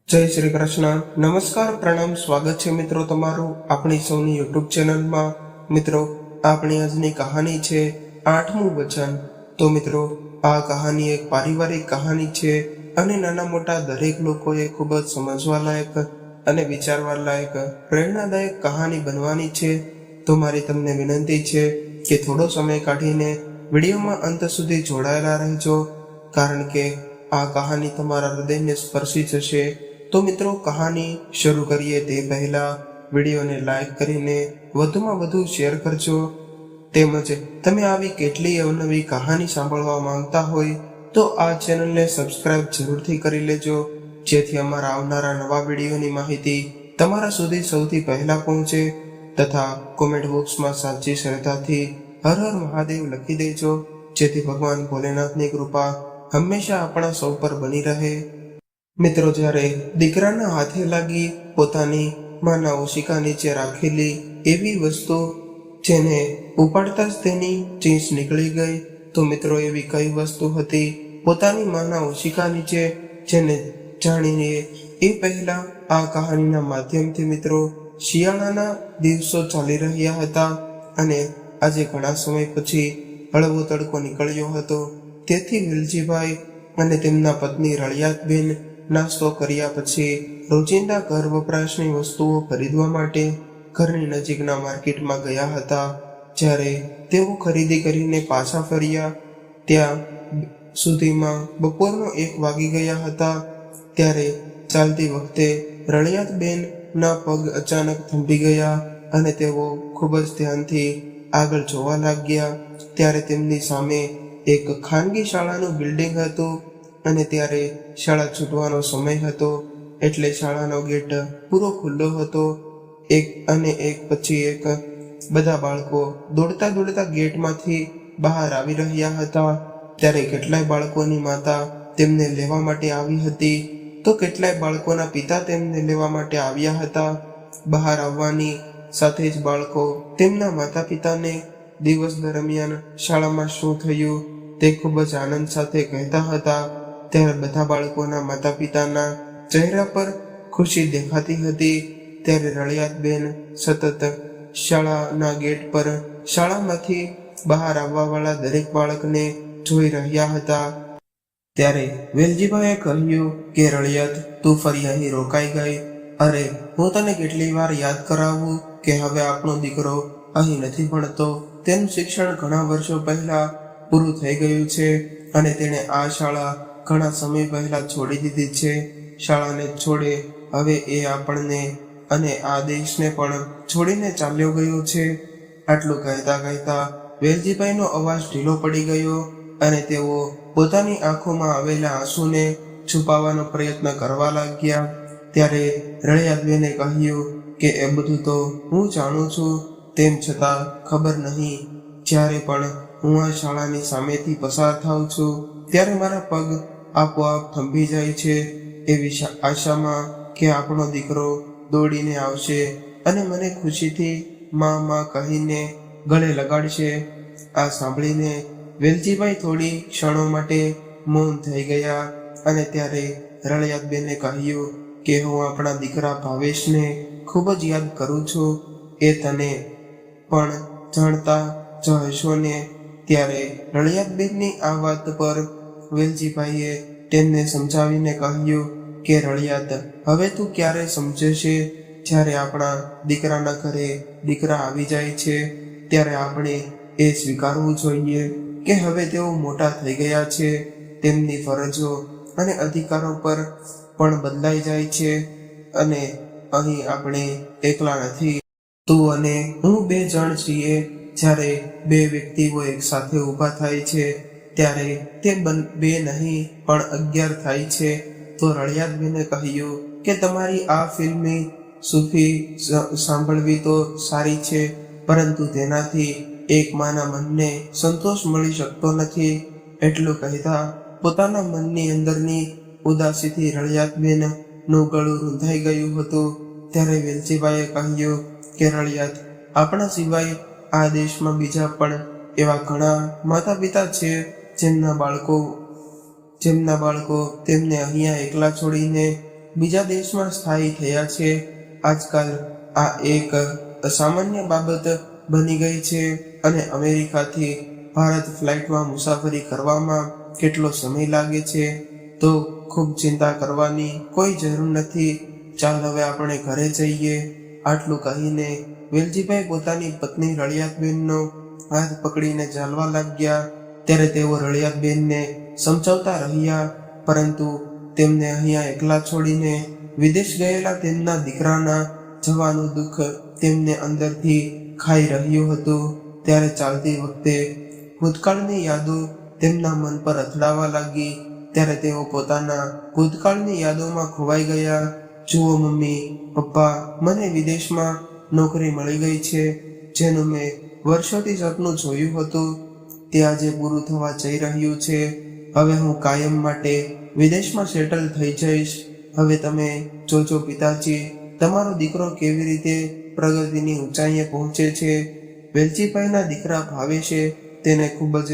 જય શ્રી કૃષ્ણ. નમસ્કાર, પ્રણામ, સ્વાગત છે મિત્રો તમારું આપણી સૌની યુટ્યુબ ચેનલમાં. મિત્રો, આપણી આજની કહાની છે 8મું વચન. તો મિત્રો, આ કહાની એક પારિવારિક કહાની છે અને નાના મોટા દરેક લોકોએ ખૂબ જ સમજવા લાયક અને વિચારવા લાયક પ્રેરણાદાયક કહાની બનવાની છે. તો મારી તમને વિનંતી છે કે થોડો સમય કાઢીને વિડીયોમાં અંત સુધી જોડાયેલા રહેજો, કારણ કે આ કહાની તમારા હૃદયને સ્પર્શી જશે. તો મિત્રો, કહાની શરૂ કરીએ તે પહેલા વિડીયોને લાઈક કરીને વધુમાં વધુ શેર કરજો. તેમજ તમે આવી કેટલી અવનવી કહાની સાંભળવા માંગતા હોય તો આ ચેનલને સબસ્ક્રાઇબ જરૂરથી કરી લેજો, જેથી અમારા આવનારા નવા વિડીયોની માહિતી તમારા સુધી સૌથી પહેલા પહોંચે. તથા કોમેન્ટ બોક્સમાં સાચી શ્રદ્ધાથી હર હર મહાદેવ લખી દેજો, જેથી ભગવાન ભોલેનાથની કૃપા હંમેશા આપણા સૌ પર બની રહે. મિત્રો, જ્યારે દીકરાના હાથે લાગી પોતાની માના ઓશિકા નીચે રાખેલી એવી વસ્તુ જેને ઉપાડતા જ તેની ચીસ નીકળી ગઈ, તો મિત્રો એવી કઈ વસ્તુ હતી પોતાની માના ઓશિકા નીચે, જેને જાણીને એ પહેલા આ કહાનીના માધ્યમથી મિત્રો શિયાળાના દિવસો ચાલી રહ્યા હતા અને આજે ઘણા સમય પછી હળવો તડકો નીકળ્યો હતો. તેથી વેલજીભાઈ અને તેમના પત્ની રળિયાતબેન નાસ્તો કર્યા પછી રોજિંદા ઘર વપરાશની વસ્તુઓ ખરીદવા માટે ઘરની નજીકના માર્કેટમાં ગયા હતા. જ્યારે તેઓ ખરીદી કરીને પાછા ફર્યા ત્યાં સુધીમાં બપોરનો 1 વાગી ગયા હતા. ત્યારે ચાલતી વખતે રળિયાતબેનના પગ અચાનક થંભી ગયા અને તેઓ ખૂબ જ ધ્યાનથી આગળ જોવા લાગ્યા. ત્યારે તેમની સામે એક ખાનગી શાળાનું બિલ્ડિંગ હતું અને ત્યારે શાળા છૂટવાનો સમય હતો, એટલે શાળાનો ગેટ પૂરો ખુલ્લો હતો. એક પછી એક બધા બાળકો દોડતા દોડતા ગેટમાંથી બહાર આવી રહ્યા હતા. ત્યારે કેટલાય બાળકોની માતા તેમને લેવા માટે આવી હતી, તો કેટલાય બાળકોના પિતા તેમને લેવા માટે આવ્યા હતા. બહાર આવવાની સાથે જ બાળકો તેમના માતા પિતાને દિવસ દરમિયાન શાળામાં શું થયું તે ખૂબ જ આનંદ સાથે કહેતા હતા. ત્યારે બધા બાળકોના માતા પિતાના ચહેરા પર ખુશી દેખાતી હતી. ત્યારે રળિયાતબેન સતત શાળાના ગેટ પર શાળામાંથી બહાર આવવાવાળા દરેક બાળકને જોઈ રહ્યા હતા. ત્યારે વેલજીભાઈએ કહ્યું કે રળિયાત, તું ફરી અહીં રોકાઈ ગઈ. અરે, હું તને કેટલી વાર યાદ કરાવું કે હવે આપણો દીકરો અહીં નથી ભણતો. તેનું શિક્ષણ ઘણા વર્ષો પહેલા પૂરું થઈ ગયું છે અને તેણે આ શાળા ઘણા સમય પહેલા છોડી દીધી છે. શાળાને છોડે હવે એ આપણને અને આ દેશને પણ છોડીને ચાલ્યો ગયો છે. આટલું કહેતા કહેતા વેલજીભાઈનો અવાજ ઢીલો પડી ગયો અને તેઓ પોતાની આંખોમાં આવેલા આંસુને છુપાવવાનો પ્રયત્ન કરવા લાગ્યા. ત્યારે રળિયાતબેને કહ્યું કે એ બધું તો હું જાણું છું, તેમ છતાં ખબર નહીં, જ્યારે પણ હું આ શાળાની સામેથી પસાર થાઉં છું ત્યારે મારા પગ આપોઆપ થંભી જાય છે, એવી આશામાં કે આપણો દીકરો દોડીને આવશે અને મને ખુશીથી માં કહીને ગળે લગાડશે. આ સાંભળીને વેલજીભાઈ થોડી ક્ષણો માટે મૌન થઈ ગયા અને ત્યારે રળિયાતબેને કહ્યું કે હું આપણા દીકરા ભાવેશને ખૂબ જ યાદ કરું છું, એ તને પણ જાણતા જ હશો ને. ત્યારે રળિયાતબેનની આ વાત પર વેલજીભાઈએ તેમને સમજાવીને કહ્યું કે રળિયાત, હવે તું ક્યારે સમજે છે? જ્યારે આપણા દીકરાના ઘરે દીકરા આવી જાય છે ત્યારે આપણે એ સ્વીકારવું જોઈએ કે હવે તેઓ મોટા થઈ ગયા છે. તેમની ફરજો અને અધિકારો પર પણ બદલાઈ જાય છે અને અહીં આપણે એકલા નથી. તું અને હું 2 જણ છીએ. જ્યારે 2 વ્યક્તિઓ એક સાથે ઊભા થાય છે ત્યારે તે 2 નહીં પણ 11 થાય છે. તો રળિયાતબેને કહ્યું કે તમારી આ ફિલ્મી સૂફી સાંભળવી તો સારી છે, પરંતુ તેનાથી એક માના મનને સંતોષ મળી શકતો નથી. એટલું કહેતા પોતાના મનની અંદરની ઉદાસીથી રળિયાતબેનનું ગળું રૂંધાઈ ગયું હતું. ત્યારે વેલજીભાઈએ કહ્યું કે રળિયાત, આપણા સિવાય આ દેશમાં બીજા પણ એવા ઘણા માતા પિતા છે જેમના બાળકો તેમને અહીંયા એકલા છોડીને બીજા દેશમાં સ્થાયી થયા છે. આજકાલ આ એક સામાન્ય બાબત બની ગઈ છે અને અમેરિકાથી ભારત ફ્લાઇટમાં મુસાફરી કરવામાં કેટલો સમય લાગે છે, તો ખૂબ ચિંતા કરવાની કોઈ જરૂર નથી. ચાલ હવે આપણે ઘરે જઈએ. આટલું કહીને વેલજીભાઈ પોતાની પત્ની રળિયાતબેનનો હાથ પકડીને ચાલવા લાગ્યા. ત્યારે તેઓ રળિયાતબેનને સમજાવતા રહ્યા, પરંતુ તેમને અહીંયા એકલા છોડીને વિદેશ ગયેલા તેમના દીકરાના જવાનું દુઃખ તેમને અંદરથી ખાઈ રહ્યું હતું. ત્યારે ચાલતી વખતે ભૂતકાળની યાદો તેમના મન પર અથડાવા લાગી. ત્યારે તેઓ પોતાના ભૂતકાળની યાદોમાં ખોવાઈ ગયા. જુઓ મમ્મી, પપ્પા, મને વિદેશમાં નોકરી મળી ગઈ છે. જેનું મેં વર્ષોથી સપનું જોયું હતું તે આજે પૂરું થવા જઈ રહ્યું છે. હવે હું કાયમ માટે વિદેશમાં સેટલ થઈ જઈશ. હવે તમે જોજો પિતાજી, તમારો દીકરો કેવી રીતે પ્રગતિની ઊંચાઈએ પહોંચે છે. વેલજીભાઈના દીકરા ભાવેશે તેને ખૂબ જ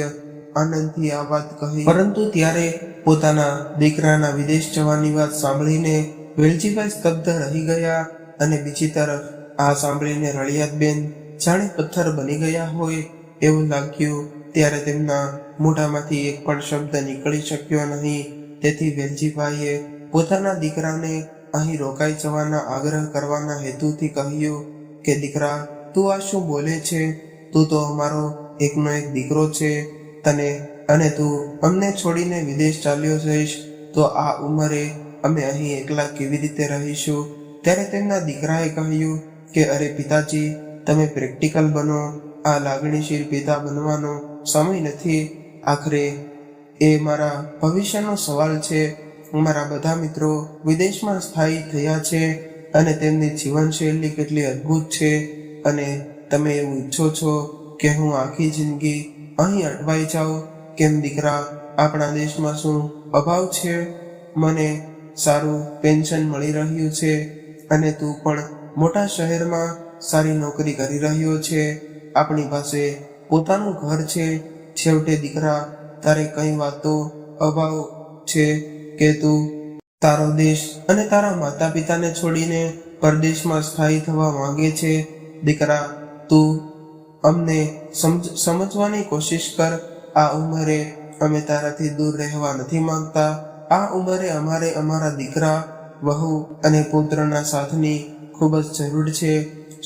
આનંદથી આ વાત કહી, પરંતુ ત્યારે પોતાના દીકરાના વિદેશ જવાની વાત સાંભળીને વેલજીભાઈ સ્તબ્ધ રહી ગયા. અને બીજી તરફ આ સાંભળીને રળિયાતબેન જાણે પથ્થર બની ગયા હોય એવું લાગ્યું. ત્યારે તેમના મોઢામાંથી એક પણ શબ્દ નીકળી શક્યો નહીં. તેથી વેલજીભાઈએ પોતાના દીકરાને અહીં રોકાઈ જવાના આગ્રહ કરવાના હેતુથી કહ્યું કે દીકરા, તું આ શું બોલે છે? તું તો અમારો એકનો એક દીકરો છે. તને અને તું અમને છોડીને વિદેશ ચાલ્યો જઈશ તો આ ઉંમરે અમે અહીં એકલા કેવી રીતે રહીશું? ત્યારે તેમના દીકરાએ કહ્યું કે અરે પિતાજી, તમે પ્રેક્ટિકલ બનો. આ લાગણીશીલ પિતા બનવાનો સમય નથી. આખરે એ મારા ભવિષ્યનો સવાલ છે. મારા બધા મિત્રો વિદેશમાં સ્થાયી થયા છે અને તેમની જીવનશૈલી કેટલી અદ્ભુત છે, અને તમે એવું ઈચ્છો છો કે હું આખી જિંદગી અહીં અટવાઈ જાઉં? કેમ દીકરા, આપણા દેશમાં શું અભાવ છે? મને સારું પેન્શન મળી રહ્યું છે અને તું પણ મોટા શહેરમાં સારી નોકરી કરી રહ્યો છે. આપણી પાસે પોતાનું ઘર છે. છેવટે દીકરા, તારે કઈ વાતો અભાવ છે કે તું તારો દેશ અને તારા માતા પિતાને છોડીને પરદેશમાં સ્થાયી થવા માંગે છે? દીકરા, તું અમને સમજવાની કોશિશ કર. આ ઉંમરે અમે તારાથી દૂર રહેવા નથી માંગતા. આ ઉંમરે અમારે અમારા દીકરા, વહુ અને પુત્રના સાથની ખૂબ જ જરૂર છે.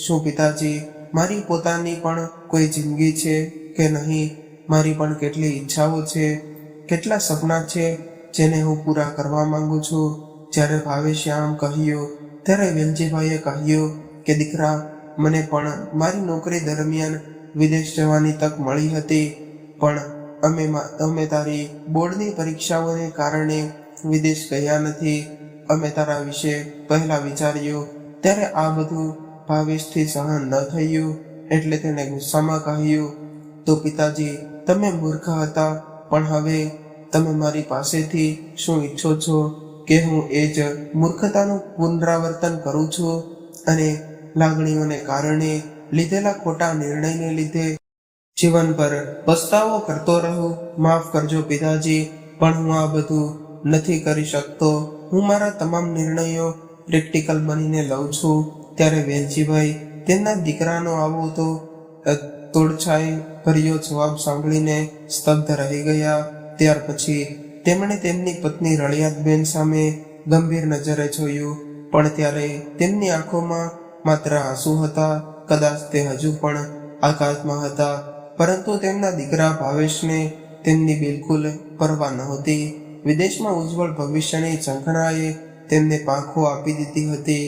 શું પિતાજી, મારી પોતાની પણ કોઈ જિંદગી છે કે નહીં? મારી પણ કેટલી ઈચ્છાઓ છે, કેટલા સપના છે જેને હું પૂરા કરવા માંગુ છું. જ્યારે ભાવેશે આમ કહ્યું ત્યારે વેલજીભાઈએ કહ્યું કે દીકરા, મને પણ મારી નોકરી દરમિયાન વિદેશ જવાની તક મળી હતી, પણ અમે તારી બોર્ડની પરીક્ષાઓને કારણે વિદેશ ગયા નથી. અમે તારા વિશે પહેલા વિચાર્યું ત્યારે આ બધું ભાવેશથી સહન ન થયું, એટલે તેને ગુસ્સામાં કહ્યું, તો પિતાજી, તમે મૂર્ખ હતા, પણ હવે તમે મારી પાસેથી શું ઈચ્છો છો કે હું એ જ મૂર્ખતાનું પુનરાવર્તન કરું છું અને લાગણીઓને કારણે લીધેલા ખોટા નિર્ણયને લીધે જીવન પર પસ્તાવો કરતો રહું? માફ કરજો પિતાજી, પણ હું આ બધું નથી કરી શકતો. હું મારા તમામ નિર્ણયો પ્રેક્ટિકલ બનીને લઉં છું. ત્યારે વેલજીભાઈ તેમના દીકરાનો આવો તો તોડછાઈ ભર્યો જવાબ સાંભળીને સ્તબ્ધ રહી ગયા. ત્યાર પછી તેમણે તેમની પત્ની રળિયાતબેન સામે ગંભીર નજરે જોયું, પણ ત્યારે તેમની આંખોમાં માત્ર આંસુ હતા. કદાચ તે હજુ પણ આઘાતમાં હતા, પરંતુ તેમના દીકરા ભાવેશને તેમની બિલકુલ પરવા નહોતી. વિદેશમાં ઉજ્જવળ ભવિષ્યની ઝંખનાએ તેમને પાંખો આપી દીધી હતી.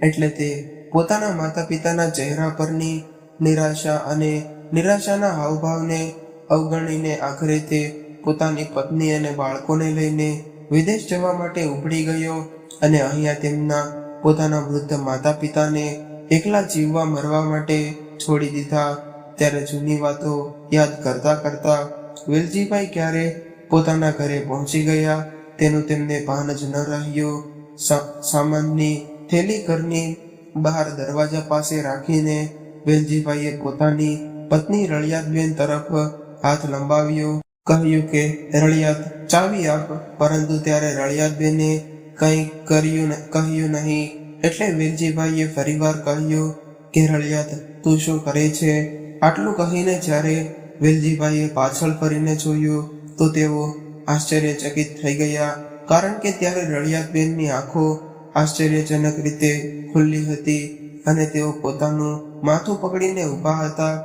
એટલે તે પોતાના માતા પિતાના ચહેરા પરની નિરાશા અને નિરાશાના હાવભાવને અવગણીને આખરે તે પોતાની પત્ની અને બાળકોને લઈને વિદેશ જવા માટે ઉપડી ગયો અને અહીંયા તેમના પોતાના વૃદ્ધ માતા પિતાને એકલા જીવવા મરવા માટે છોડી દીધા. ત્યારે જૂની વાતો યાદ કરતા કરતા વેલજીભાઈ ક્યારે પોતાના ઘરે પહોંચી ગયા તેનું તેમને ભાન જ ન રહ્યું. સામાનની થેલી ઘરની બહાર દરવાજા પાસે રાખીને વેલજીભાઈએ પોતાની પત્ની રળિયાતબેન તરફ હાથ લંબાવ્યો. કહ્યું કે રળિયાત, ચાવી આપ. પરંતુ ત્યારે રળિયાતબેને કંઈ કહ્યું નહીં. એટલે વેલજીભાઈએ ફરીવાર કહ્યું કે રળિયાત, તું શું કરે છે? આટલું કહીને જ્યારે વેલજીભાઈએ પાછળ ફરીને જોયું તો તેઓ આશ્ચર્યચકિત થઈ ગયા, કારણ કે ત્યારે રળિયાતબેનની આંખો આશ્ચર્યજનક રીતે ખુલ્લી હતી અને તેઓ પોતાનું માથું પકડીને ઊભા હતા.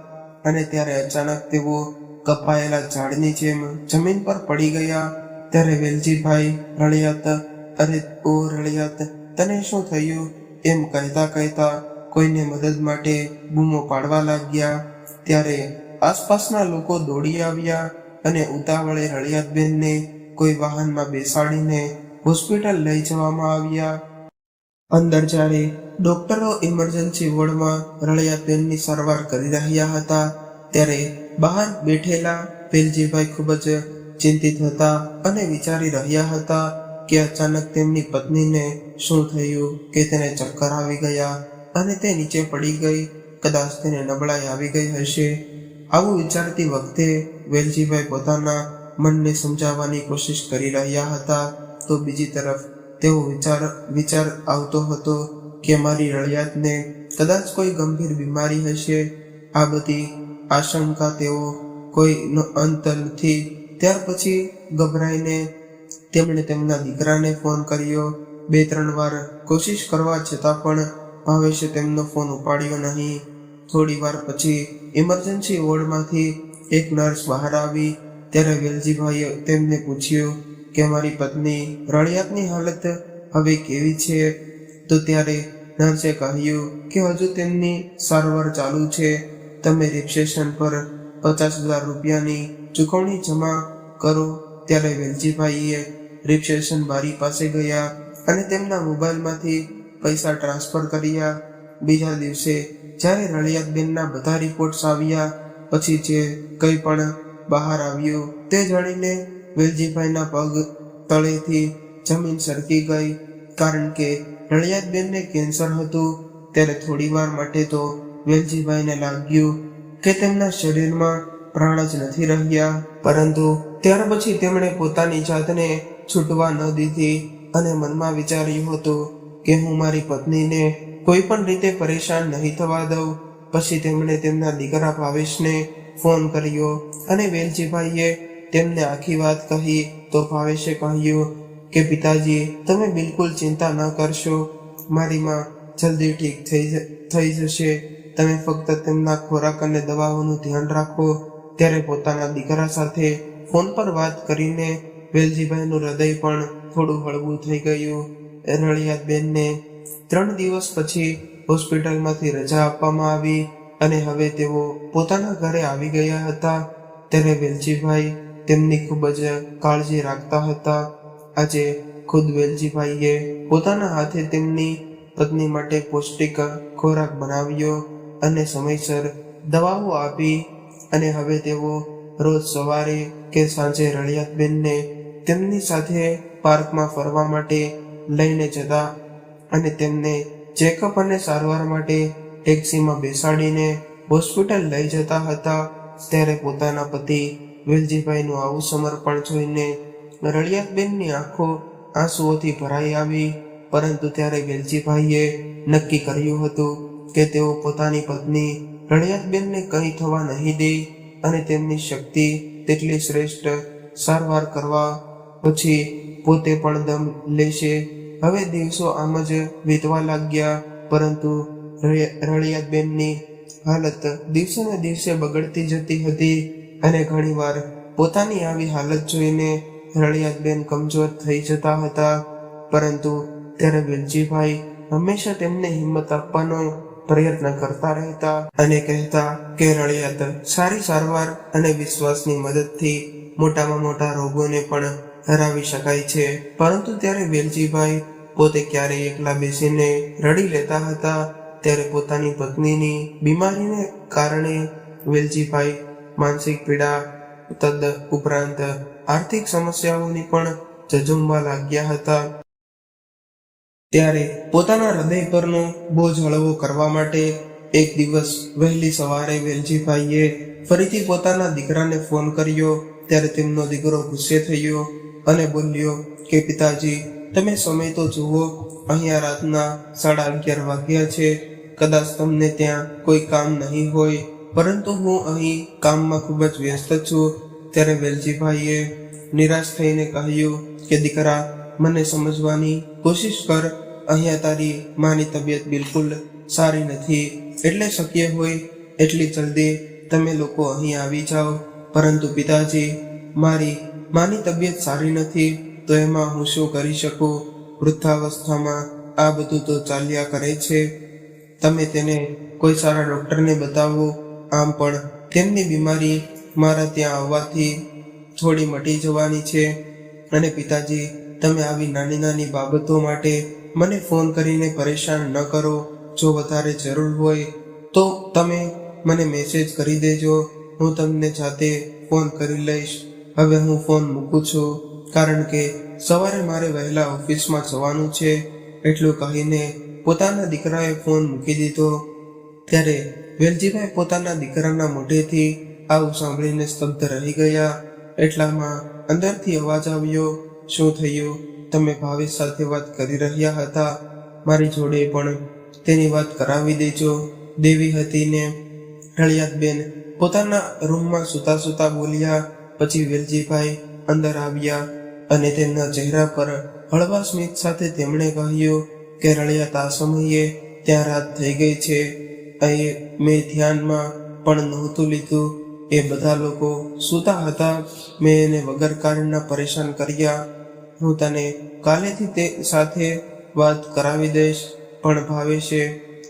અને ત્યારે અચાનક તેઓ કપાયેલા ઝાડની જેમ જમીન પર પડી ગયા. ત્યારે વેલજીભાઈ રળિયાત, અરે ઓ રળિયાત, તને શું થયું? એમ કહેતા કોઈને મદદ માટે બૂમો પાડવા લાગ્યા. ત્યારે આસપાસના લોકો દોડી આવ્યા અને ઉતાવળે રળિયાતબેનને કોઈ વાહનમાં બેસાડીને હોસ્પિટલ લઈ જવામાં આવ્યા. અંદર જ્યારે ડોક્ટરો ઇમરજન્સી વોર્ડમાં રળિયાતબેનની સારવાર કરી રહ્યા હતા ત્યારે બહાર બેઠેલા વેલજીભાઈ ખૂબ જ ચિંતિત હતા અને વિચારી રહ્યા હતા કે અચાનક તેમની પત્નીને શું થયું કે તેને ચક્કર આવી ગયા અને તે નીચે પડી ગઈ. કદાચ તેને નબળાઈ આવી ગઈ હશે. આવું વિચારતી વખતે વેલજીભાઈ પોતાના મનને સમજાવવાની કોશિશ કરી રહ્યા હતા તો બીજી તરફ તેઓ વિચાર આવતો હતો કે મારી રળિયાતને કદાચ કોઈ ગંભીર બીમારી હશે. આ બધી આશંકા તેઓ કોઈનો અંત નથી. ત્યાર પછી ગભરાઈને તેમણે તેમના દીકરાને ફોન કર્યો. 2-3 વાર કોશિશ કરવા છતાં પણ ભાવેશે તેમનો ફોન ઉપાડ્યો નહીં. થોડી વાર પછી ઇમરજન્સી વોર્ડમાંથી એક નર્સ બહાર આવી. ત્યારે વેલજીભાઈએ તેમને પૂછ્યું કે મારી પત્ની રળિયાતની હાલત હવે કેવી છે? તો ત્યારે નર્સે કહ્યું કે હજુ તેમની સારવાર ચાલુ છે. તમે રિસેપ્શન પર 50,000 રૂપિયાની ચૂકવણી જમા કરો. ત્યારે વેલજીભાઈએ રિસેપ્શન બારી પાસે ગયા અને તેમના મોબાઈલમાંથી પૈસા ટ્રાન્સફર કર્યા. બીજા દિવસે જ્યારે રળિયાતબેનના બધા રિપોર્ટ્સ આવ્યા પછી જે કંઈ પણ બહાર આવ્યું તે જાણીને વેલજીભાઈના પગ તળેથી જમીન સરકી ગઈ, કારણ કે રળિયાતબેનને કેન્સર હતું. ત્યારે થોડી વાર માટે તો વેલજીભાઈને લાગ્યું કે તેમના શરીરમાં પ્રાણ જ નથી રહ્યા, પરંતુ ત્યાર પછી તેમણે પોતાની જાતને છૂટવા ન દીધી અને મનમાં વિચાર્યું હતું કે હું મારી પત્નીને કોઈ પણ રીતે પરેશાન નહીં થવા દઉં. પછી તેમણે તેમના દીકરા ભાવેશને ફોન કર્યો અને વેલજીભાઈએ તેમને આખી વાત કહી. તો ભાવેશે કહ્યું કે પિતાજી, તમે બિલકુલ ચિંતા ન કરશો, મારી માં જલ્દી ઠીક થઈ જશે. તમે ફક્ત તેમના ખોરાક અને દવાઓનું ધ્યાન રાખો. ત્યારે પોતાના દીકરા સાથે ફોન પર વાત કરીને વેલજીભાઈનું હૃદય પણ થોડું હળવું થઈ ગયું. રળિયાતબેનને 3 દિવસ પછી હોસ્પિટલમાંથી રજા આપવામાં આવી અને હવે તેઓ પોતાના ઘરે આવી ગયા હતા. ત્યારે વેલજીભાઈ તેમની ખૂબ જ કાળજી રાખતા હતા. આજે ખુદ વેલજીભાઈએ પોતાના હાથે તેમની પત્ની માટે પૌષ્ટિક ખોરાક બનાવ્યો અને સમયસર દવાઓ આપી અને હવે તેઓ રોજ સવારે કે સાંજે રળિયાતબેનને તેમની સાથે પાર્કમાં ફરવા માટે લઈને જતા અને તેમને ચેકઅપ અને સારવાર માટે ટેક્સીમાં બેસાડીને હોસ્પિટલ લઈ જતા હતા. ત્યારે પોતાના પતિ વેલજીભાઈનું આવું સમર્પણ જોઈને રળિયાતબેનની આંખો આંસુઓથી ભરાઈ આવી. પરંતુ ત્યારે વેલજીભાઈએ નક્કી કર્યું હતું કે તેઓ પોતાની પત્ની રળિયાતબેનને કંઈ થવા નહીં દે અને તેમની શક્તિ તેટલી શ્રેષ્ઠ સારવાર કરવા પછી પોતે પણ દમ લેશે. હવે દિવસો આમ જ વીતવા લાગ્યા, પરંતુ રળિયાતબેનની હાલત દિવસે ને દિવસે બગડતી જતી હતી અને ઘણીવાર પોતાની આવી હાલત જોઈને રળિયાતબેન કમજોર થઈ જતા હતા. પરંતુ ત્યારે વેલજીભાઈ હંમેશા તેમને હિંમત આપવાનો પ્રયત્ન કરતા રહેતા અને કહેતા કે રળિયાત, સારી સારવાર અને વિશ્વાસની મદદથી મોટામાં મોટા રોગોને પણ હરાવી શકાય છે. પરંતુ ત્યારે વેલજીભાઈ પોતે ક્યારેય એકલા બેસીને રડી લેતા હતા. ત્યારે પોતાની પત્નીની બીમારીને કારણે વેલજીભાઈ માનસિક પીડા તદ ઉપરાંત આર્થિક સમસ્યાઓની પણ ઝઝૂમવા લાગ્યા હતા. ત્યારે પોતાના હૃદય પરનો બોજ હળવો કરવા માટે એક દિવસ વહેલી સવારે વેલજીભાઈએ ફરીથી પોતાના દીકરાને ફોન કર્યો. ત્યારે તેમનો દીકરો ગુસ્સે થયો અને બોલ્યો કે પિતાજી, તમે સમય તો જુઓ, અહીંયા રાતના 11:30 વાગ્યા છે. કદાચ તમને ત્યાં કોઈ કામ નહીં હોય, પરંતુ હું અહીં કામમાં ખૂબ જ વ્યસ્ત છું. ત્યારે વેલજીભાઈએ નિરાશ થઈને કહ્યું કે દીકરા, મને સમજવાની કોશિશ કર. અહીંયા તારી માની તબિયત બિલકુલ સારી નથી, એટલે શક્ય હોય એટલી જલ્દી તમે લોકો અહીં આવી જાઓ. પરંતુ પિતાજી, મારી માની તબિયત સારી નથી, તો એમાં હું શું કરી શકું? વૃદ્ધાવસ્થામાં આ બધું તો ચાલ્યા કરે છે. તમે તેને કોઈ સારા ડૉક્ટરને બતાવો. આમ પણ તેમની બીમારી મારા ત્યાં આવવાથી થોડી મટી જવાની છે. અને પિતાજી, તમે આવી નાની નાની બાબતો માટે મને ફોન કરીને પરેશાન ન કરો. જો વધારે જરૂર હોય તો તમે મને મેસેજ કરી દેજો, હું તમને જાતે ફોન કરી લઈશ. હવે હું ફોન મૂકું છું, કારણ કે સવારે મારે વહેલા ઓફિસમાં જવાનું છે. એટલું કહીને પોતાના દીકરાએ ફોન મૂકી દીધો. ત્યારે વેલજીભાઈ પોતાના દીકરાના મોઢેથી આવું સાંભળીને સ્તબ્ધ રહી ગયા. એટલામાં અંદરથી અવાજ આવ્યો, શું થયું? તમે ભાવેશ સાથે વાત કરી રહ્યા હતા, મારી જોડે પણ તેની વાત કરાવી દેજો. દેવી હતી ને? રળિયાતબેન પોતાના રૂમમાં સૂતા સૂતા બોલ્યા. પછી વેલજીભાઈ અંદર આવ્યા અને તેમના ચહેરા પર હળવા સ્મિત સાથે તેમણે કહ્યું કે રળિયાત, આ સમયે ત્યાં રાત થઈ ગઈ છે. એ મેં ધ્યાનમાં પણ નહોતું લીધું. એ બધા લોકો સૂતા હતા. મેં એને વગર કારણના પરેશાન કર્યા. હું તને કાલેથી તે સાથે વાત કરાવી દઈશ. પણ ભાવેશે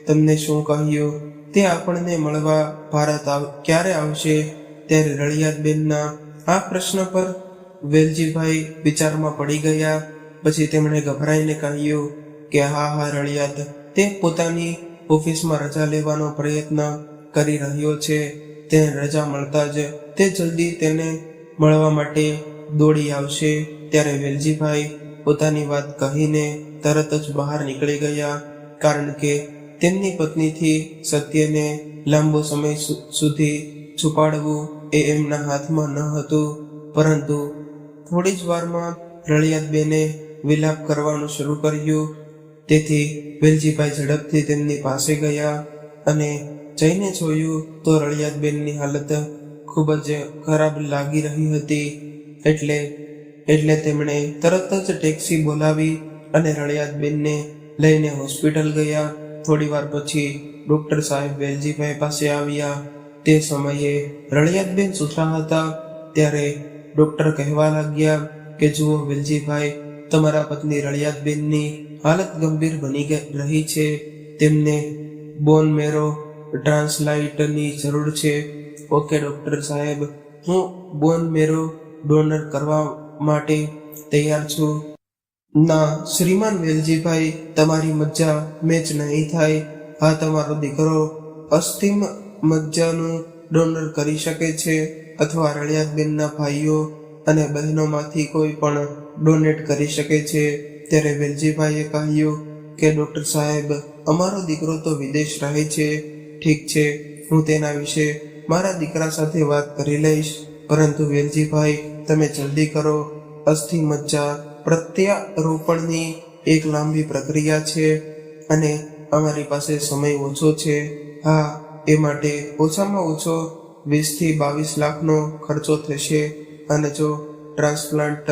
તમને શું કહ્યું? તે આપણને મળવા ભારત ક્યારે આવશે? ત્યારે રળિયાતબેનના આ પ્રશ્ન પર વેલજીભાઈ વિચારમાં પડી ગયા. પછી તેમણે ગભરાઈને કહ્યું કે હા રળિયાત, તે પોતાની ઓફિસમાં રજા લેવાનો પ્રયત્ન કરી રહ્યો છે. તેને રજા મળતા જ તે જલ્દી તેને મળવા માટે દોડી આવશે. ત્યારે વેલજીભાઈ પોતાની વાત કહીને તરત જ બહાર નીકળી ગયા, કારણ કે તેમની પત્નીથી સત્યને લાંબો સમય સુધી છુપાડવું એ એમના હાથમાં ન હતું. પરંતુ થોડી જ વારમાં રળિયાતબેને વિલાપ કરવાનું શરૂ કર્યું. તેથી વેલજીભાઈ ઝડપથી તેમની પાસે ગયા અને જઈને જોયું તો રળિયાતબેનની હાલત ખૂબ જ ખરાબ લાગી રહી હતી. એટલે તેમણે તરત જ ટેક્સી બોલાવી અને રળિયાતબેનને લઈને હોસ્પિટલ ગયા. થોડી વાર પછી ડૉક્ટર સાહેબ વેલજીભાઈ પાસે આવ્યા. તે સમયે રળિયાતબેન સૂતા હતા. ત્યારે ડૉક્ટર કહેવા લાગ્યા કે જુઓ વેલજીભાઈ, તમારા પત્ની રળિયાતબેનની હાલત ગંભીર બની રહી છે. તેમને બોન મેરો ટ્રાન્સપ્લાન્ટની જરૂર છે. ઓકે ડૉક્ટર સાહેબ, હું બોન મેરો ડોનર કરવા માટે તૈયાર છું. ના શ્રીમાન વેલજીભાઈ, તમારી મજ્જા મેચ નહીં થાય. હા, તમારો દીકરો અસ્થિ મજ્જાનું ડોનર કરી શકે છે, અથવા રળિયાતબેનના ભાઈઓ અને બહેનોમાંથી કોઈ પણ ડોનેટ કરી શકે છે. ત્યારે વેલજીભાઈએ કહ્યું કે ડૉક્ટર સાહેબ, અમારો દીકરો તો વિદેશ રહે છે. ઠીક છે, હું તેના વિશે મારા દીકરા સાથે વાત કરી લઈશ. પરંતુ વેલજીભાઈ, તમે જલ્દી કરો. અસ્થિ મજ્જા પ્રત્યારોપણની એક લાંબી પ્રક્રિયા છે અને અમારી પાસે સમય ઓછો છે. હા, એ માટે ઓછામાં ઓછો 20 થી 22 લાખનો ખર્ચો થશે. અને જો ટ્રાન્સપ્લાન્ટ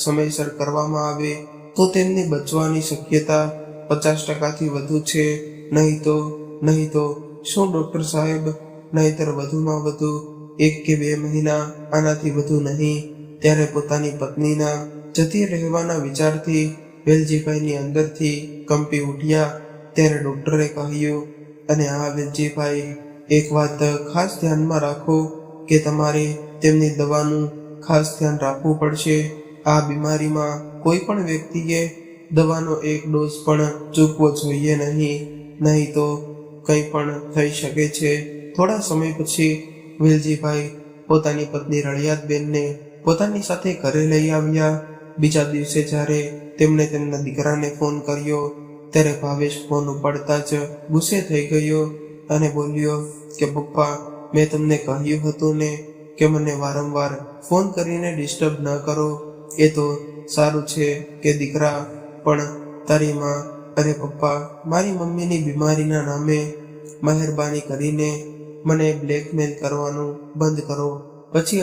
સમયસર કરવામાં આવે તો તેમની બચવાની શક્યતા 50%થી વધુ છે. નહીં તો શું ડૉક્ટર સાહેબ? નહીંતર વધુમાં વધુ 1 કે 2 મહિના, આનાથી વધુ નહીં. ત્યારે પોતાની પત્નીના જતી રહેવાના વિચારથી વેલજીભાઈની અંદરથી કંપી ઉઠ્યા. ત્યારે ડૉક્ટરે કહ્યું, અને હા વેલજીભાઈ, એક વાત ખાસ ધ્યાનમાં રાખો કે તમારે તેમની દવાનું ખાસ ધ્યાન રાખવું પડશે. આ બીમારીમાં કોઈ પણ વ્યક્તિએ દવાનો એક ડોઝ પણ ચૂકવો જોઈએ નહીં તો કંઈ પણ થઈ શકે છે. થોડા સમય પછી વેલજીભાઈ પોતાની પત્ની રળિયાતબેનને પોતાની સાથે ઘરે લઈ આવ્યા. બીજા દિવસે જ્યારે તેમણે તેમના દીકરાને ફોન કર્યો ત્યારે ભાવેશ ફોન ઉપાડતા જ ગુસ્સે થઈ ગયો અને બોલ્યો કે પપ્પા, મેં તમને કહ્યું હતું ને કે મને વારંવાર ફોન કરીને ડિસ્ટર્બ ન કરો. એ તો સારું છે કે દીકરા પણ તારી માં અને પપ્પા મારી મમ્મીની બીમારીના નામે મહેરબાની કરીને મને બ્લેકમેલ કરવાનું બંધ કરો. પછી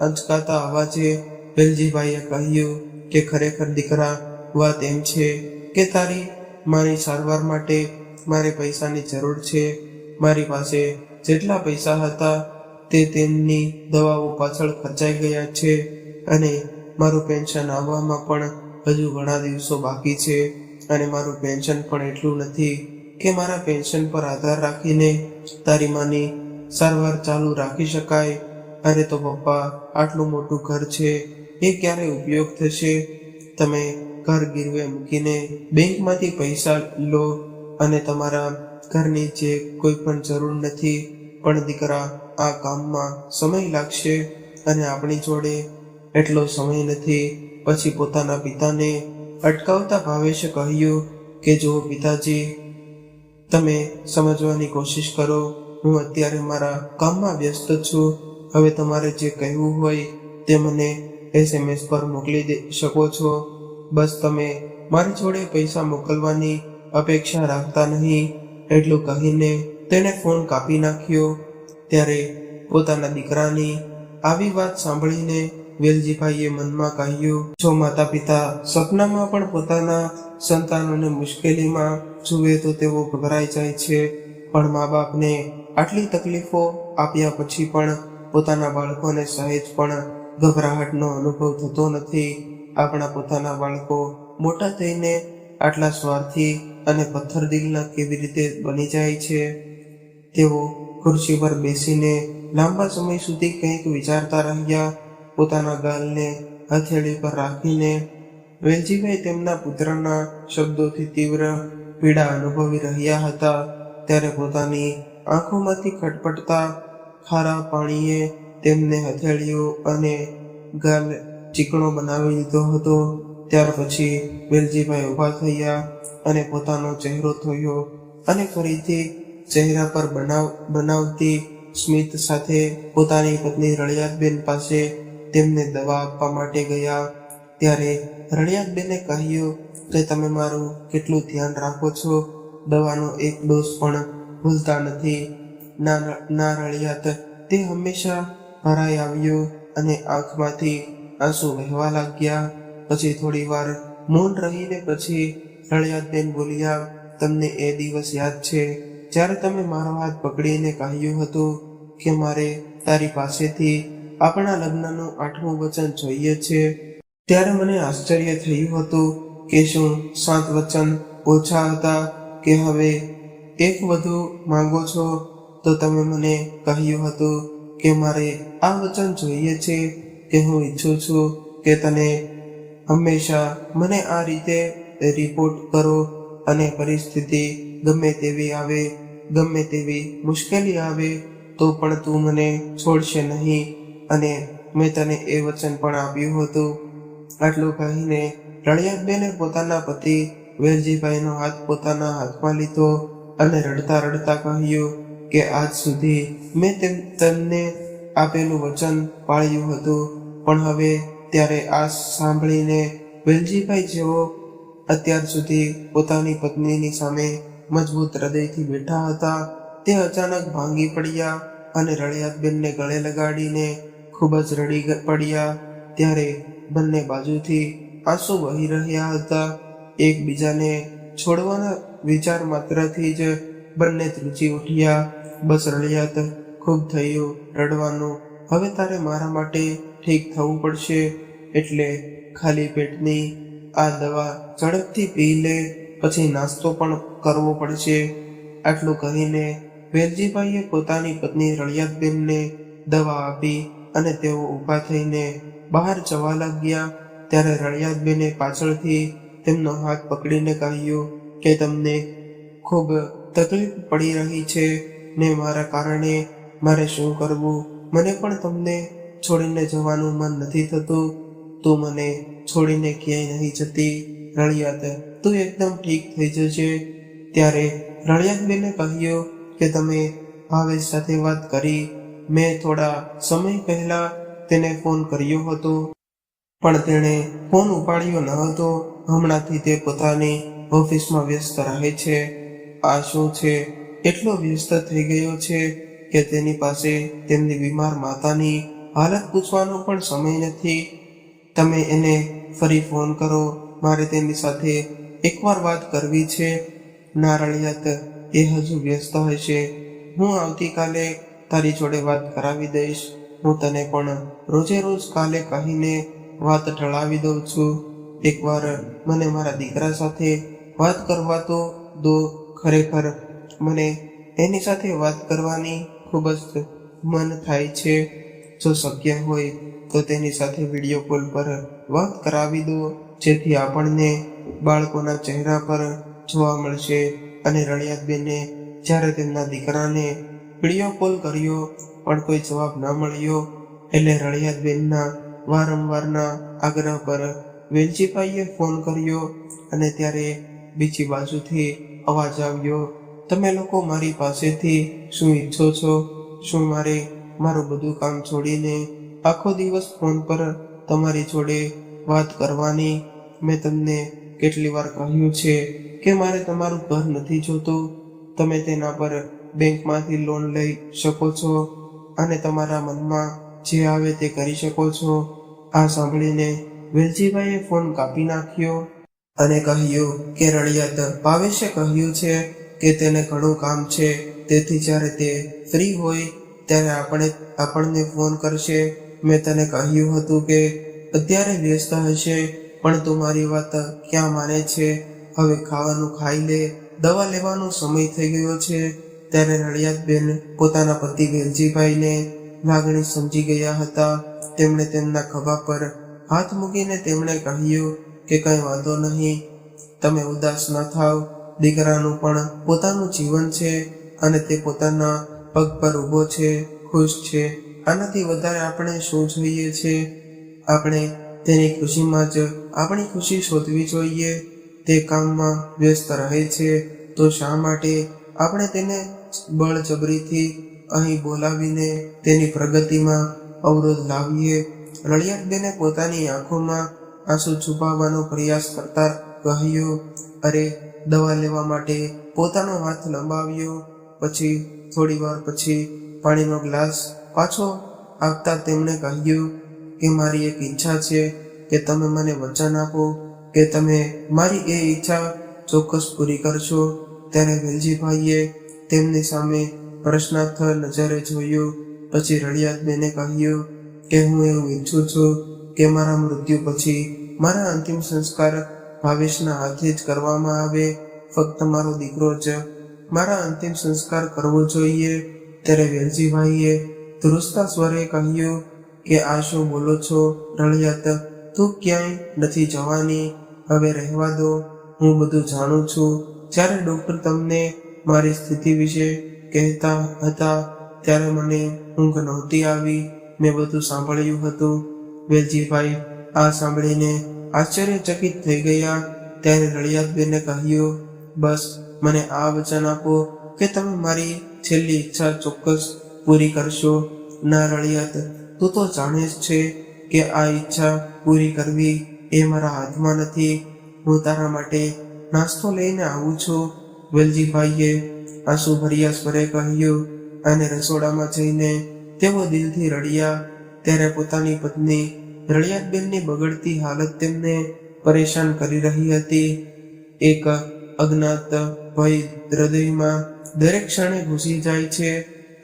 અચકાતા અવાજે વેલજીભાઈએ કહ્યું કે ખરેખર દીકરા, વાત એમ છે કે તારી મારી સારવાર માટે મારે પૈસાની જરૂર છે. મારી પાસે જેટલા પૈસા હતા તે તેમની દવાઓ પાછળ ખર્ચાઈ ગયા છે અને મારું પેન્શન આવવામાં પણ હજુ ઘણા દિવસો બાકી છે અને મારું પેન્શન પણ એટલું નથી કે મારા પેન્શન પર આધાર રાખીને તારી માની સારવાર ચાલુ રાખી શકાય. અરે તો પપ્પા, આટલું મોટું ઘર છે, એ ક્યારે ઉપયોગ થશે? તમે ઘર ગીરવે મૂકીને બેંકમાંથી પૈસા લો અને તમારા ઘરની જે કોઈ પણ જરૂર નથી. પણ દીકરા, આ કામમાં સમય લાગશે અને આપણી જોડે એટલો સમય નથી. પછી પોતાના પિતાને અટકાવતા ભાવેશે કહ્યું કે જો પિતાજી, તમે સમજવાની કોશિશ કરો. હું અત્યારે મારા કામમાં વ્યસ્ત છું. હવે તમારે જે કહેવું હોય તે મને SMS પર મોકલી શકો છો. બસ તમે મારી જોડે પૈસા મોકલવાની અપેક્ષા રાખતા નહીં. એટલું કહીને તેણે ફોન કાપી નાખ્યો. ત્યારે પોતાના દીકરાની આવી વાત સાંભળીને વેલજીભાઈએ મનમાં કહ્યું, જો માતા પિતા સપનામાં પણ પોતાના સંતાનોને મુશ્કેલીમાં જુએ તો તેઓ ગભરાઈ જાય છે, પણ મા બાપને આટલી તકલીફો આપ્યા પછી પણ પોતાના બાળકોને સહેજ પણ ગભરાહટનો અનુભવ થતો નથી. આપણા પોતાના બાળકો મોટા થઈને આટલા સ્વાર્થી અને પથ્થરદિલના કેવી રીતે બની જાય છે? તેઓ ખુરશી પર બેસીને લાંબા સમય સુધી કંઈક વિચારતા રહ્યા. પોતાના ગાલને હથેળી પર રાખીને વેલજીભાઈ તેમના પુત્રના શબ્દોથી તીવ્ર પીડા અનુભવી રહ્યા હતા. ત્યારે પોતાની આંખોમાંથી ખટપટતા ખારા પાણીએ તેમને હથેળીઓ અને ગાલ ચીકણો બનાવી લીધો હતો. ત્યાર પછી વેલજીભાઈ ઊભા થયા અને પોતાનો ચહેરો ધોયો અને ફરીથી ચહેરા પર બનાવતી સ્મિત સાથે પોતાની પત્ની રળિયાતબેન પાસે તેમને દવા આપવા માટે ગયા. ત્યારે રળિયાતબેને કહ્યું કે તમે મારું કેટલું ધ્યાન રાખો છો, દવાનો એક ડોઝ પણ ભૂલતા નથી. ના રળિયાત, તે હંમેશા ભરાઈ આવ્યો અને આંખમાંથી આંસુ વહેવા લાગ્યા. પછી થોડી વાર મૌન રહીને પછી રળિયાતબેન બોલ્યા, તમને એ દિવસ યાદ છે જ્યારે તમે મારો હાથ પકડીને કહ્યું હતું કે મારે તારી પાસેથી આપણા લગ્નનું 8મું વચન જોઈએ છે? ત્યારે મને આશ્ચર્ય થયું હતું કે શું 7 વચન ઓછા હતા કે હવે એક વધુ માંગો છો? તો તમે મને કહ્યું હતું કે મારે આ વચન જોઈએ છે કે હું ઈચ્છું છું કે તને હંમેશા મને આ રીતે રિપોર્ટ કરો અને પરિસ્થિતિ ગમે તેવી આવે, ગમે તેવી મુશ્કેલી આવે તો પણ તું મને છોડશે નહીં. અને મેં તને એ વચન પણ આપ્યું હતું. આટલું કહીને રળિયાતબેને પોતાના પતિ વેલજીભાઈનો હાથ પોતાના હાથમાં લીધો અને રડતા રડતા કહ્યું કે આજ સુધી મેં તમને આપેલું વચન પાળ્યું હતું, પણ હવે ત્યારે આ સાંભળીને વેલજીભાઈ, જેઓ અત્યાર સુધી પોતાની પત્નીની સામે મજબૂત હૃદયથી બેઠા હતા, તે અચાનક ભાંગી પડ્યા અને રળિયાતબેનને ગળે લગાડીને ખૂબ જ રડી પડ્યા. ત્યારે બંને બાજુથી આંસુ વહી રહ્યા હતા. એકબીજાને છોડવાના વિચાર માત્રથી જ બંને ધ્રુજી ઉઠ્યા. બસ રળિયાત, ખૂબ થયું રડવાનું. હવે તારે મારા માટે ઠીક થવું પડશે, એટલે ખાલી પેટની આ દવા ઝડપથી પી લે, પછી નાસ્તો પણ કરવો પડશે. આટલું કહીને વેલજીભાઈએ પોતાની પત્ની રળિયાતબેનને દવા આપી અને તેઓ ઊભા થઈને બહાર જવા લાગ્યા. ત્યારે રળિયાતબેને પાછળથી તેમનો હાથ પકડીને કહ્યું કે તમને ખૂબ તકલીફ પડી રહી છે ને મારા કારણે મારે શું કરવું? મને પણ તમને છોડીને જવાનું મન નથી થતું. તું મને છોડીને ક્યાંય નહીં જતી રળિયાત, તું એકદમ ઠીક થઈ જશે. ત્યારે રળિયાતબેને કહ્યું કે તમે ભાવેશ સાથે વાત કરી. મેં થોડા સમય પહેલા તેને ફોન કર્યો હતો, પણ તેણે ફોન ઉપાડ્યો ન હતો હમણાંથી તે પોતાની ઓફિસમાં વ્યસ્ત રહે છે. આ શું છે? એટલો વ્યસ્ત થઈ ગયો છે કે તેની પાસે તેમની બીમાર માતાની હાલત પૂછવાનો પણ સમય નથી. તમે એને ફરી ફોન કરો, મારે તેની સાથે એકવાર વાત કરવી છે. ના રળિયાત, એ હજુ વ્યસ્ત હશે. હું આવતીકાલે તારી જોડે વાત કરાવી દઈશ. હું તને પણ રોજે રોજ કાલે કહીને વાત ટળાવી દઉં છું. એકવાર મને મારા દીકરા સાથે વાત કરવા તો દો. ખરેખર મને એની સાથે વાત કરવાની ખૂબ જ મન થાય છે. જો શક્ય હોય તો તેની સાથે વિડીયો કોલ પર વાત કરાવી દો, જેથી આપણને બાળકોના ચહેરા પર જોવા મળશે. અને રળિયાતબેને જ્યારે તેમના દીકરાને વિડીયો કોલ કર્યો પણ કોઈ જવાબ ન મળ્યો, એટલે રળિયાતબેનના વારંવારના આગ્રહ પર વેલજીભાઈએ ફોન કર્યો. અને ત્યારે બીજી બાજુથી અવાજ આવ્યો, તમે લોકો મારી પાસેથી શું ઈચ્છો છો? શું મારે મારું બધું કામ છોડીને આખો દિવસ ફોન પર તમારી જોડે વાત કરવાની? મેં તમને કેટલી વાર કહ્યું છે કે મારે તમારું ઘર નથી જોતું. તમે તેના પર બેંકમાંથી લોન લઈ શકો છો અને તમારા મનમાં જે આવે તે કરી શકો છો. આ સાંભળીને વેલજીભાઈએ ફોન કાપી નાખ્યો અને કહ્યું કે રળિયાત ભાવેશે કહ્યું છે કે તેને ઘણું કામ છે, તેથી જ્યારે તે ફ્રી હોય ત્યારે આપણને ફોન કરશે. મેં તને કહ્યું હતું કે અત્યારે વ્યસ્ત હશે, પણ તું મારી વાત ક્યાં માને છે? હવે ખાવાનું ખાઈ લે, દવા લેવાનો સમય થઈ ગયો છે. ત્યારે રળિયાતબેન પોતાના પતિ વેલજીભાઈને લાગણી સમજી ગયા હતા. તેમણે તેમના ખભા પર હાથ મૂકીને તેમણે કહ્યું કે કંઈ વાંધો નહીં, તમે ઉદાસ ન થાવ. દીકરાનું પણ પોતાનું જીવન છે અને તે પોતાના પગ પર ઊભો છે, ખુશ છે. આનાથી વધારે આપણે શું જોઈએ છે? આપણે તેની ખુશીમાં જ આપણી ખુશી શોધવી જોઈએ. તે કામમાં વ્યસ્ત રહે છે, તો શા માટે આપણે તેને બળજબરીથી અહીં બોલાવીને તેની પ્રગતિમાં અવરોધ લાવીએ? રળિયાતબેને પોતાની આંખોમાં આંસુ છુપાવવાનો પ્રયાસ કરતા કહ્યું, અરે, દવા લેવા માટે પોતાનો હાથ લંબાવ્યો. પછી થોડી વાર પછી પાણીનો ગ્લાસ પાછો આપતા તેમણે કહ્યું કે મારી એક ઈચ્છા છે કે તમે મને વચન આપો કે તમે મારી એ ઈચ્છા ચોક્કસ પૂરી કરશો. ત્યારે વેલજીભાઈએ તેમની સામે પ્રશ્નાર્થ નજરે જોયું. પછી રળિયાતબેને કહ્યું કે હું એવું ઈચ્છું છું કે મારા મૃત્યુ પછી મારા અંતિમ સંસ્કાર ભાવેશના હાથે જ કરવામાં આવે. ફક્ત મારો દીકરો જ મારા અંતિમ સંસ્કાર કરવો જોઈએ. ત્યારે વેલજીભાઈએ ધ્રુસતા સ્વરે કહ્યું કે આ શું બોલો છો રળિયાત? તું ક્યાંય નથી જવાની. હવે રહેવા દો. હું બધું જાણું છું. જ્યારે ડૉક્ટર તમને મારી સ્થિતિ વિશે કહેતા હતા ત્યારે મને ઊંઘ નહોતી આવી. મેં બધું સાંભળ્યું હતું. વેલજીભાઈ આ સાંભળીને આશ્ચર્યચકિત થઈ ગયા. ત્યારે રળિયાતબેને કહ્યું, બસ મને આ વચન આપો કે તમે મારી છેલ્લી ઈચ્છા ચોક્કસ પૂરી કરશો. ના રળિયાત, તું તો જાણે જ છે કે આ ઈચ્છા પૂરી કરવી એ મારા હાથમાં નથી. હું તારા માટે નાસ્તો લઈને આવું છું, વેલજીભાઈએ આંસુભર્યા સ્વરે કહ્યું. અને રસોડામાં જઈને તેઓ દિલથી રડ્યા. ત્યારે પોતાની પત્ની રળિયાતબેનની બગડતી હાલત તેમને પરેશાન કરી રહી હતી. એક અજ્ઞાત ભય હૃદયમાં દરેક ક્ષણે ઘૂસી જાય છે.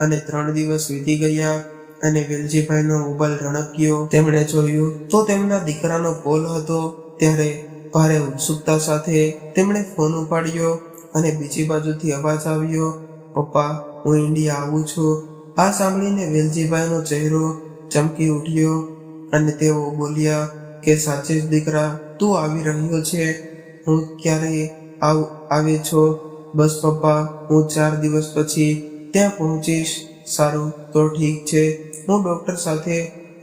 અને 3 દિવસ વીતી ગયા અને વેલજીભાઈનો મોબાઈલ રણક્યો. તેમણે જોયું તો તેમના દીકરાનો કોલ હતો. ત્યારે ભારે ઉત્સુકતા સાથે તેમણે ફોન ઉપાડ્યો અને બીજી બાજુથી અવાજ આવ્યો, પપ્પા, હું ઇન્ડિયા આવું છું. આ સાંભળીને વેલજીભાઈનો ચહેરો ચમકી ઉઠ્યો અને તેઓ બોલ્યા કે સાચે જ દીકરા, તું આવી રહ્યો છે? હું ક્યારે આવે છો? બસ પપ્પા, હું 4 દિવસ પછી ત્યાં પહોંચીશ. સારું, તો ઠીક છે, હું ડૉક્ટર સાથે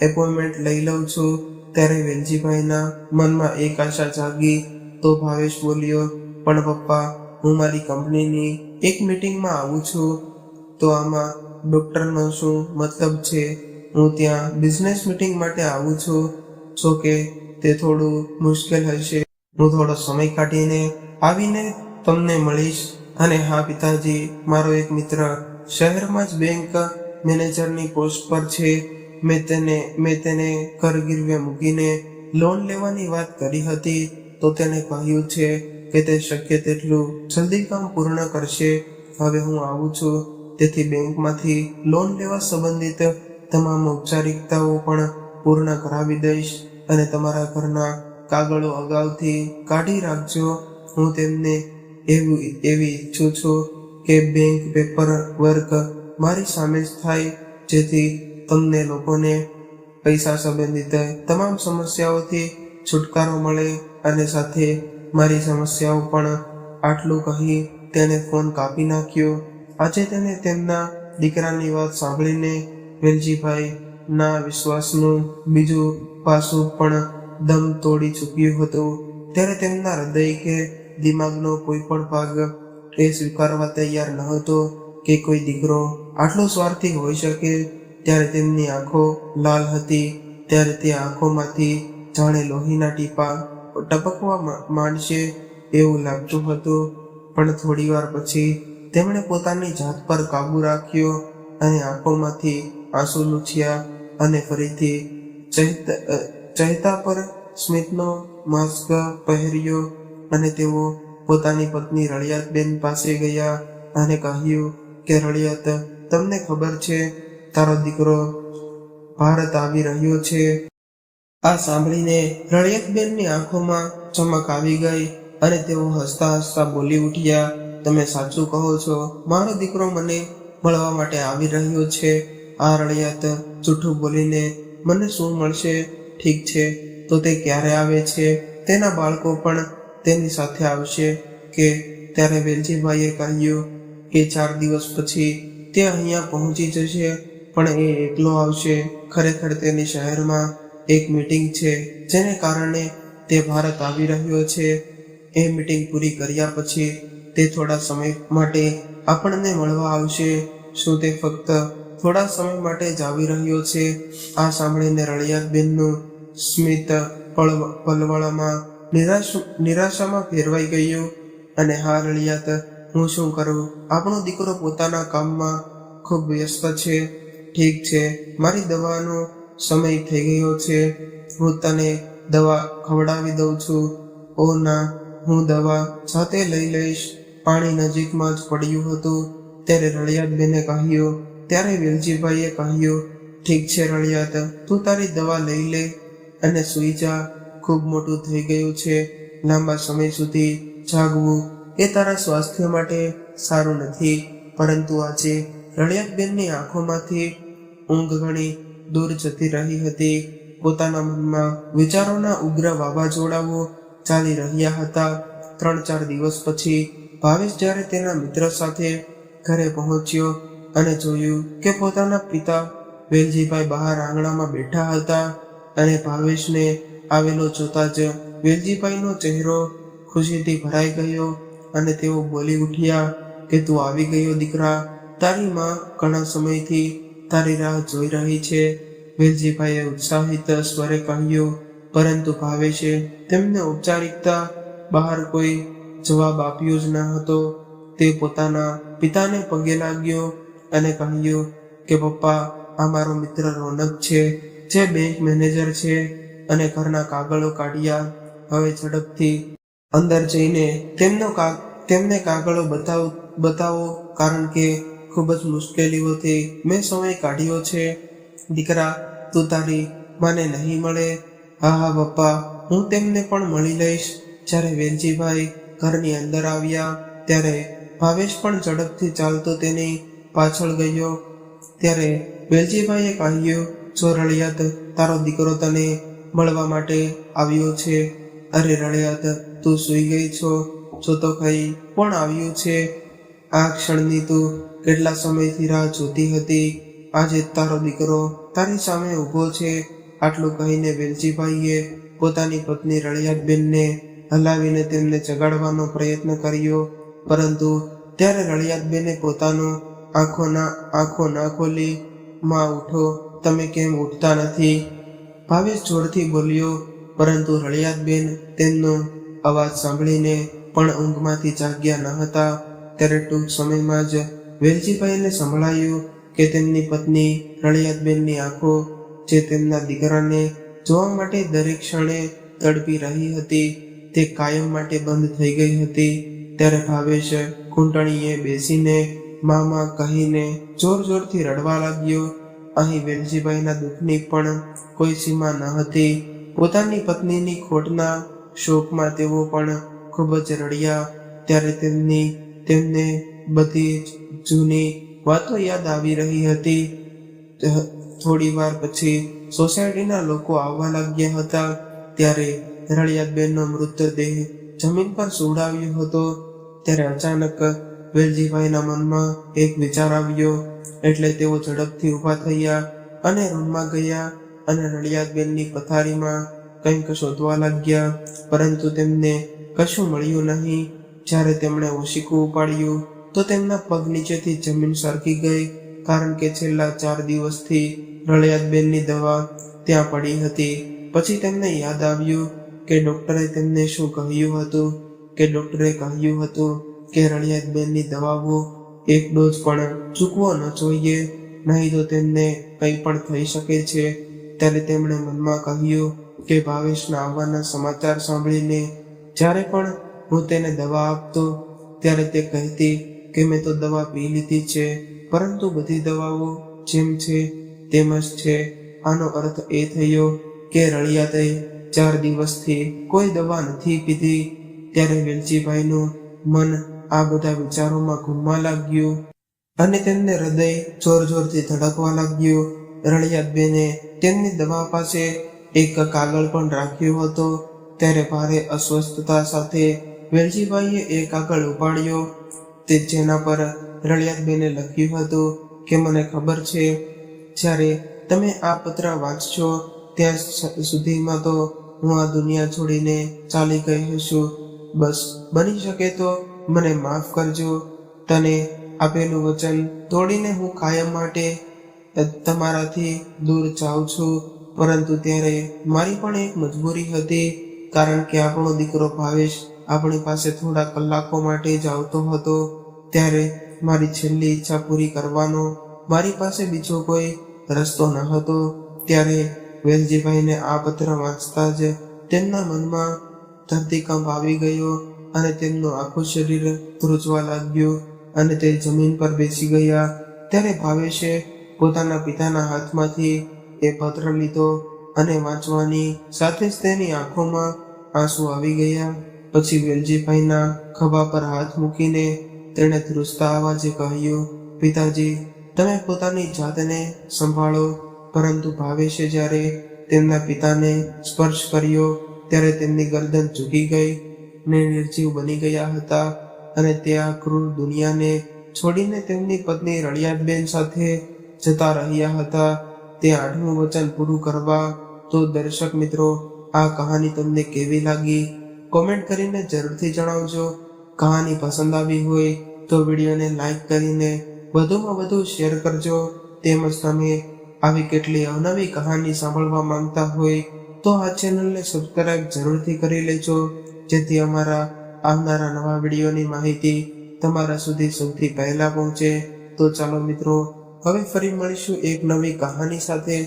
એપોઇન્ટમેન્ટ લઈ લઉં છું. ત્યારે વેલજીભાઈના મનમાં એક આશા જાગી. તો ભાવેશ બોલ્યો, પણ પપ્પા, હું મારી કંપનીની એક મીટિંગમાં આવું છું. તો આમાં ડૉક્ટરનો શું મતલબ છે? હું ત્યાં બિઝનેસ મીટિંગ માટે આવું છું. જો કે તે થોડું મુશ્કેલ હશે. હું થોડો સમય કાઢીને આવીને તમને મળીશ. અને હા પિતાજી, મારો એક મિત્ર શહેરમાં જ બેંક મેનેજરની પોસ્ટ પર છે. મેં તેને ઘર ગીરવે મૂકીને લોન લેવાની વાત કરી હતી, તો તેને કહ્યું છે કે તે શક્ય તેટલું જલ્દી કામ પૂર્ણ કરશે. હવે હું આવું છું, તેથી બેંકમાંથી લોન લેવા સંબંધિત તમામ ઔપચારિકતાઓ પણ પૂર્ણ કરાવી દઈશ અને તમારા ઘરના કાગળો અગાઉથી કાઢી રાખજો. હું તેમને એવી ઈચ્છું છું કે બેંક પેપર વર્ક મારી સામે જ થાય, જેથી તમને લોકોને પૈસા સંબંધિત તમામ સમસ્યાઓથી છુટકારો મળે. અને સાથે મારી સમસ્યાઓ પણ. આટલું કહી તેને ફોન કાપી નાખ્યો. આજે તેને તેમના દીકરાની વાત સાંભળીને વેલજીભાઈ ના વિશ્વાસનું બીજું પાસું પણ દમ તોડી ચૂક્યું હતું. ત્યારે તેમના હૃદય કે દિમાગનો કોઈ પણ ભાગ એ સ્વીકારવા તૈયાર ન હતો કે કોઈ દીકરો આટલો સ્વાર્થી હોઈ શકે. ત્યારે તેમની આંખો લાલ હતી. ત્યારે તે આંખોમાંથી જાણે લોહીના ટીપા ટપકવા માંડશે એવું લાગતું હતું. પણ થોડી વાર પછી તેમણે પોતાની જાત પર કાબુ રાખ્યો અને આંખોમાંથી આંસુ લૂછ્યા અને ફરીથી ચહેતા પર સ્મિતનો માસ્ક પહેર્યો. અને તેઓ પોતાની પત્ની રળિયાતબેન પાસે ગયા અને કહ્યું કે રળિયાત, તમને ખબર છે તારો દીકરો ભારત આવી રહ્યો છે. આ સાંભળીને રળિયાતબેનની આંખોમાં ચમક આવી ગઈ અને તેઓ હસતા હસતા બોલી ઉઠ્યા, તમે સાચું કહો છો, મારો દીકરો મને મળવા માટે આવી રહ્યો છે. આ રળિયાત જૂઠું બોલીને મને શું મળશે? ઠીક છે, તો તે ક્યારે આવે છે? તેના બાળકો પણ તેની સાથે આવશે કે? ત્યારે વેલજીભાઈએ કહ્યું કે 4 દિવસ પછી તે અહીંયા પહોંચી જશે, પણ એ એકલો આવશે. ખરેખર તેની શહેરમાં એક મીટિંગ છે, જેને કારણે તે ભારત આવી રહ્યો છે. એ મીટિંગ પૂરી કર્યા પછી તે થોડા સમય માટે આપણને મળવા આવશે. શું તે ફક્ત થોડા સમય માટે જ આવી રહ્યો છે? આ સાંભળીને રળિયાતબેનનું સ્મિત પલવળમાં નિરાશામાં ફેરવાઈ ગયું. અને હા રળિયાત, હું શું કરું? આપણો દીકરો પોતાના કામમાં ખૂબ વ્યસ્ત છે. ઠીક છે, મારી દવાનો સમય થઈ ગયો છે, હું તને દવા ખવડાવી દઉં છું. ઓ ના, હું દવા જાતે લઈ લઈશ. પાણી નજીકમાં જ પડ્યું હતું. ત્યારે રળિયાતબેને કહ્યું. ત્યારે વેલજીભાઈએ કહ્યું, ઠીક છે રળિયાત, તું તારી દવા લઈ લે અને સૂઈ જા. ખૂબ મોટું થઈ ગયું છે. લાંબા સમય સુધી જાગવું એ તારા સ્વાસ્થ્ય માટે સારું નથી. પરંતુ આજે રળિયાતબેનની આંખોમાંથી ઊંઘ ઘણી દૂર જતી રહી હતી. પોતાના મનમાં વિચારોના ઉગ્ર વાવાઝોડાઓ ચાલી રહ્યા હતા. 3-4 દિવસ પછી ભાવેશ જ્યારે તેના મિત્ર સાથે ઘરે પહોંચ્યો અને જોયું કે પોતાના પિતા વેલજીભાઈ બહાર આંગણામાં બેઠા હતા. અને ભાવેશને આવેલો જોતા જ વેલજીભાઈનો ચહેરો ખુશીથી ભરાઈ ગયો અને તેઓ બોલી ઉઠ્યા કે તું આવી ગયો દીકરા, તારી માં ઘણા સમયથી તારી રાહ જોઈ રહી છે. વેલજીભાઈએ ઉત્સાહિત સ્વરે કહ્યું. પરંતુ ભાવેશે તેમને ઔપચારિકતા બહાર કોઈ જવાબ આપ્યો જ ન હતો. તે પોતાના પિતાને પગે લાગ્યો અને કહ્યું કે પપ્પા, આ મારો મિત્ર રોનક છે, જે બેંક મેનેજર છે. અને ઘરના કાગળો કાઢ્યા. હવે ઝડપથી અંદર જઈને તેમને કાગળો બતાવો, કારણ કે ખૂબ જ મુશ્કેલીઓથી મેં સમય કાઢ્યો છે. દીકરા, તું તારી માને નહીં મળે? હા પપ્પા, હું તેમને પણ મળી લઈશ. જ્યારે વેલજીભાઈ ઘરની અંદર આવ્યા ત્યારે ભાવેશ પણ ઝડપથી ચાલતો તેની પાછળ ગયો. ત્યારે વેલજીભાઈએ કહ્યું, જો રળિયાત, તારો દીકરો તને મળવા માટે આવ્યો છે. અરે રળિયાત, તું સૂઈ ગઈ છો? જો તો કઈ કોણ આવ્યું છે? આ ક્ષણની તું કેટલા સમયથી રાહ જોતી હતી. આજે તારો દીકરો તારી સામે ઊભો છે. આટલું કહીને વેલજીભાઈએ પોતાની પત્ની રળિયાતબેનને હલાવીને તેમને જગાડવાનો પ્રયત્ન કર્યો. પરંતુ ત્યારે રળિયાતબેને પોતાનો આંખો ના ખોલી. માં, ઉઠો, તમે કેમ ઉઠતા નથી? ભાવેશ જોરથી બોલ્યો. પરંતુ રળિયાતબેન તેમનો અવાજ સાંભળીને પણ ઊંઘમાંથી જાગ્યા ન હતા. ત્યારે ટૂંક સમયમાં જ વેલજીભાઈને સંભળાયું કે તેમની પત્ની રળિયાતબેનની આંખો, જે તેમના દીકરાને જોવા માટે દરેક ક્ષણે તડપી રહી હતી, તે કાયમ માટે બંધ થઈ ગઈ હતી. ત્યારે ભાવેશ ઘૂંટણીએ બેસીને મામા કહીને જોર જોરથી રડવા લાગ્યો. અહીં વેલજીભાઈના દુઃખની પણ કોઈ સીમા ન હતી. પોતાની પત્નીની ખોટના શોકમાં તેઓ પણ ખૂબ જ રડ્યા. ત્યારે તેમને બધી જ જૂની વાતો યાદ આવી રહી હતી. થોડી વાર પછી સોસાયટીના લોકો આવવા લાગ્યા હતા. ત્યારે રળિયાતબેનનો મૃતદેહ જમીન પર સુવડાવ્યો હતો. ત્યારે અચાનક વેલજીભાઈના મનમાં એક વિચાર આવ્યો. એટલે તેઓ ઝડપથી ઊભા થયા અને રૂમમાં ગયા અને રળિયાતબેનની પથારીમાં કંઈક શોધવા લાગ્યા, પરંતુ તેમને કશું મળ્યું નહીં. જ્યારે તેમણે ઓશીકું ઉપાડ્યું તો તેમના પગ નીચેથી જમીન સરકી ગઈ, કારણ કે છેલ્લા 4 દિવસથી રળિયાતબેનની દવા ત્યાં પડી હતી. પછી તેમને યાદ આવ્યું કે ડોક્ટરે તેમને શું કહ્યું હતું, કે ડોક્ટરે કહ્યું હતું કે રળિયાતબેનની દવાઓ એક ડોઝ પણ ચૂકવો ન જોઈએ, નહીં તો તેમને કંઈ પણ થઈ શકે છે. ત્યારે તેમણે મનમાં કહ્યું કે ભાવેશના આવવાના સમાચાર સાંભળીને જ્યારે પણ હું તેને દવા આપતો ત્યારે તે કહેતી કે મેં તો દવા પી લીધી છે, પરંતુ બધી દવાઓ જેમ છે તેમ જ છે. આનો અર્થ એ થયો કે રળિયાતે 4 દિવસથી કોઈ દવા નથી પીધી. ત્યારે વેલજીભાઈનું મન આ બધા વિચારોમાં ઘૂમવા લાગ્યું અને તેમને હૃદય જોર જોરથી ધડકવા લાગ્યું. રળિયાતબેને તેમની દવા પાસે એક કાગળ પણ રાખ્યો હતો. ત્યારે ભારે અસ્વસ્થતા સાથે વેલજીભાઈએ એ કાગળ ઉપાડ્યો, તે જેના પર રળિયાતબેને લખ્યું હતું કે મને ખબર છે જ્યારે તમે આ પત્ર વાંચશો ત્યાં સુધીમાં તો હું આ દુનિયા છોડીને ચાલી ગઈ હશું. બસ બની શકે તો મને માફ કરજો. તને આપેલું વચન તોડીને હું કાયમ માટે તમારાથી દૂર જાઉં છું, પરંતુ ત્યારે મારી પણ એક મજબૂરી હતી, કારણ કે આપણો દીકરો ભાવેશ આપણી પાસે થોડા કલાકો માટે જ આવતો હતો. ત્યારે મારી છેલ્લી ઈચ્છા પૂરી કરવાનો મારી પાસે બીજો કોઈ રસ્તો ન હતો. ત્યારે વેલજીભાઈને આ પત્ર વાંચતા જ તેમના મનમાં ધરતીકંપ આવી ગયો અને તેમનું આખું શરીર ધ્રુજવા લાગ્યું અને તે જમીન પર બેસી ગયા. ત્યારે ભાવેશે પોતાના પિતાના હાથમાંથી એ પત્ર લીધો અને વાંચવાની સાથે જ તેની આંખોમાં આંસુ આવી ગયા. પછી વેલજીભાઈના ખભા પર હાથ મૂકીને તેણે ધ્રુજતા અવાજે કહ્યું, પિતાજી, તમે પોતાની જાતને સંભાળો. પરંતુ ભાવેશે જ્યારે તેમના પિતાને સ્પર્શ કર્યો ત્યારે તેમની ગરદન ઝૂકી ગઈ ને નિર્જીવ બની ગયા હતા અને તે આ ક્રૂર દુનિયાને છોડીને તેમની પત્ની રળિયાતબેન સાથે જતા રહ્યા હતા. તે 8મું વચન પૂરું કરવા. તો દર્શક મિત્રો, આ કહાની તમને કેવી લાગી કોમેન્ટ કરીને જરૂરથી જણાવજો. કહાની પસંદ આવી હોય તો વિડીયોને લાઈક કરીને વધુમાં વધુ શેર કરજો. તેમજ તમે આવી કેટલી અવનવી કહાની સાંભળવા માંગતા હોય તો આ ચેનલને સબસ્ક્રાઇબ જરૂરથી કરી લેજો, જેથી અમારા આવનારા નવા વિડીયોની માહિતી તમારા સુધી સૌથી પહેલા પહોંચે. તો ચાલો મિત્રો, હવે ફરી મળીશું એક નવી કહાની સાથે.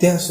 ત્યાં